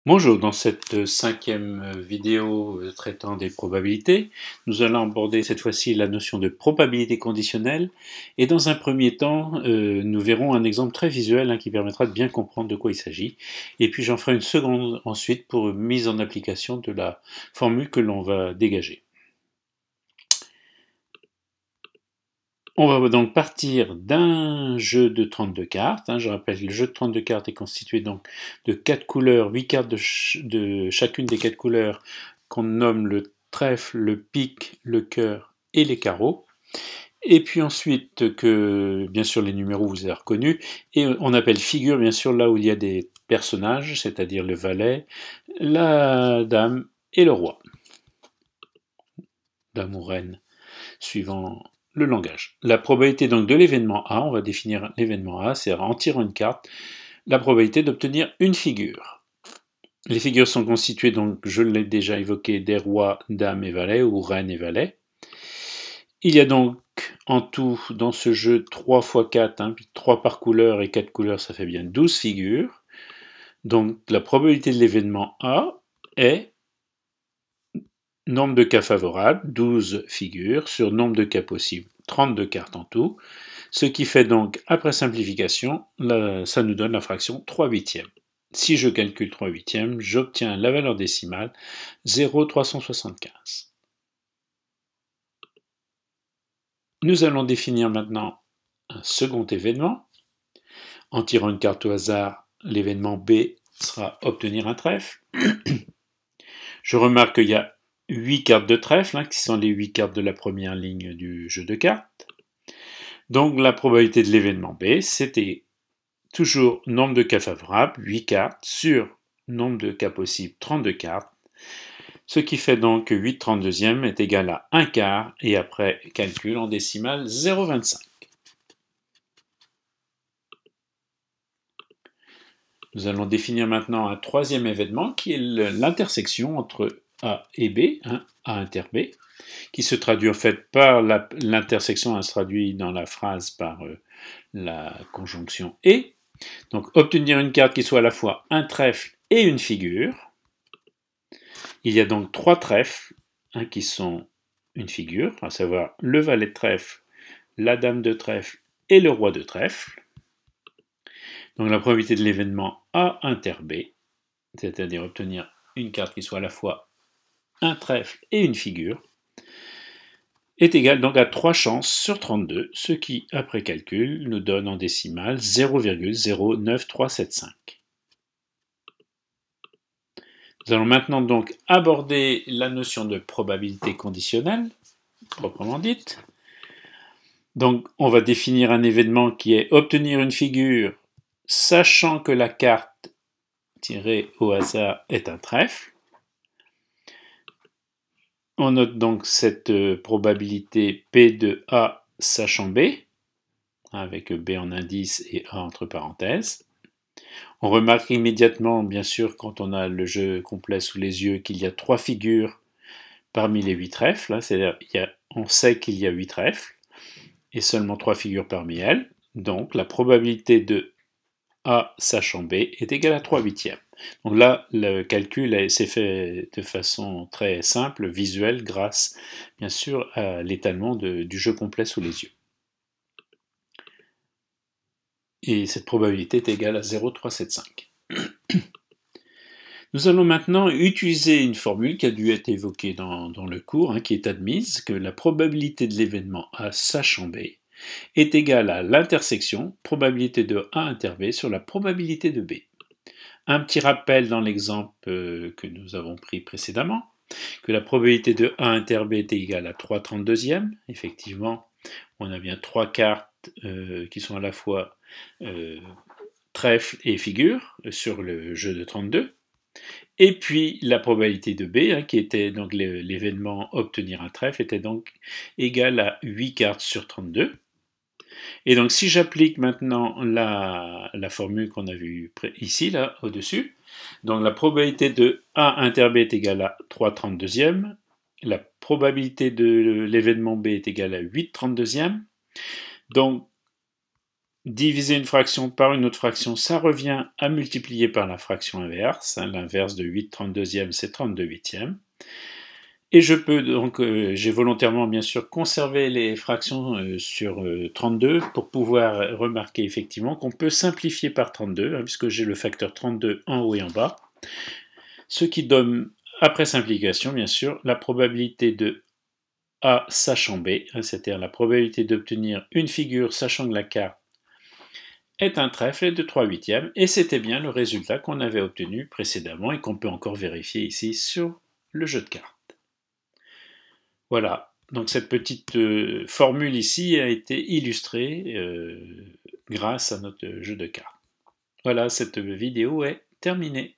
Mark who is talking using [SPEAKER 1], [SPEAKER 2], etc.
[SPEAKER 1] Bonjour, dans cette cinquième vidéo traitant des probabilités, nous allons aborder cette fois-ci la notion de probabilité conditionnelle et dans un premier temps, nous verrons un exemple très visuel qui permettra de bien comprendre de quoi il s'agit et puis j'en ferai une seconde ensuite pour mise en application de la formule que l'on va dégager. On va donc partir d'un jeu de 32 cartes. Je rappelle, le jeu de 32 cartes est constitué donc de 4 couleurs, 8 cartes de chacune des 4 couleurs qu'on nomme le trèfle, le pique, le cœur et les carreaux. Et puis ensuite, que bien sûr les numéros vous avez reconnus, et on appelle figure bien sûr là où il y a des personnages, c'est-à-dire le valet, la dame et le roi. Dame ou reine, suivant le langage. La probabilité donc de l'événement A, on va définir l'événement A, c'est en tirant une carte, la probabilité d'obtenir une figure. Les figures sont constituées donc, je l'ai déjà évoqué, des rois, dames et valets, ou reines et valets. Il y a donc en tout dans ce jeu 3 x 4, 3 par couleur et 4 couleurs, ça fait bien 12 figures. Donc la probabilité de l'événement A est nombre de cas favorables, 12 figures, sur nombre de cas possibles, 32 cartes en tout, ce qui fait donc, après simplification, ça nous donne la fraction 3 huitièmes. Si je calcule 3 huitièmes, j'obtiens la valeur décimale 0,375. Nous allons définir maintenant un second événement. En tirant une carte au hasard, l'événement B sera obtenir un trèfle. Je remarque qu'il y a 8 cartes de trèfle, qui sont les 8 cartes de la première ligne du jeu de cartes. Donc la probabilité de l'événement B, c'était toujours nombre de cas favorables, 8 cartes, sur nombre de cas possibles, 32 cartes, ce qui fait donc que 8 32e est égal à 1 quart, et après calcul en décimale 0,25. Nous allons définir maintenant un troisième événement qui est l'intersection entre A et B, A inter B, qui se traduit en fait par l'intersection, se traduit dans la phrase par la conjonction et. Donc obtenir une carte qui soit à la fois un trèfle et une figure. Il y a donc 3 trèfles qui sont une figure, à savoir le valet de trèfle, la dame de trèfle et le roi de trèfle. Donc la probabilité de l'événement A inter B, c'est-à-dire obtenir une carte qui soit à la fois un trèfle et une figure, est égale donc à 3 chances sur 32, ce qui, après calcul, nous donne en décimale 0,09375. Nous allons maintenant donc aborder la notion de probabilité conditionnelle, proprement dite. Donc on va définir un événement qui est obtenir une figure, sachant que la carte tirée au hasard est un trèfle. On note donc cette probabilité P de A sachant B, avec B en indice et A entre parenthèses. On remarque immédiatement, bien sûr, quand on a le jeu complet sous les yeux, qu'il y a 3 figures parmi les 8 trèfles, c'est-à-dire on sait qu'il y a 8 trèfles, et seulement 3 figures parmi elles, donc la probabilité de A sachant B est égale à 3 huitièmes. Donc là, le calcul s'est fait de façon très simple, visuelle, grâce bien sûr à l'étalement du jeu complet sous les yeux. Et cette probabilité est égale à 0,375. Nous allons maintenant utiliser une formule qui a dû être évoquée dans le cours, qui est admise, que la probabilité de l'événement A sachant B est égale à l'intersection probabilité de A inter B sur la probabilité de B. Un petit rappel dans l'exemple que nous avons pris précédemment, que la probabilité de A inter B est égale à 3 32e. Effectivement, on a bien 3 cartes qui sont à la fois trèfle et figure sur le jeu de 32. Et puis la probabilité de B, qui était donc l'événement obtenir un trèfle, était donc égale à 8 cartes sur 32. Et donc si j'applique maintenant la formule qu'on a vue ici, là, au-dessus, donc la probabilité de A inter B est égale à 3 32e, la probabilité de l'événement B est égale à 8 32e, donc Diviser une fraction par une autre fraction, ça revient à multiplier par la fraction inverse. L'inverse de 8/32e, c'est 32/8e. Et je peux donc, j'ai volontairement bien sûr conservé les fractions sur 32 pour pouvoir remarquer effectivement qu'on peut simplifier par 32, puisque j'ai le facteur 32 en haut et en bas. Ce qui donne, après simplification bien sûr, la probabilité de A sachant B, c'est-à-dire la probabilité d'obtenir une figure sachant que la carte est un trèfle de 3/8, et c'était bien le résultat qu'on avait obtenu précédemment et qu'on peut encore vérifier ici sur le jeu de cartes. Voilà, donc cette petite formule ici a été illustrée grâce à notre jeu de cartes. Voilà, cette vidéo est terminée.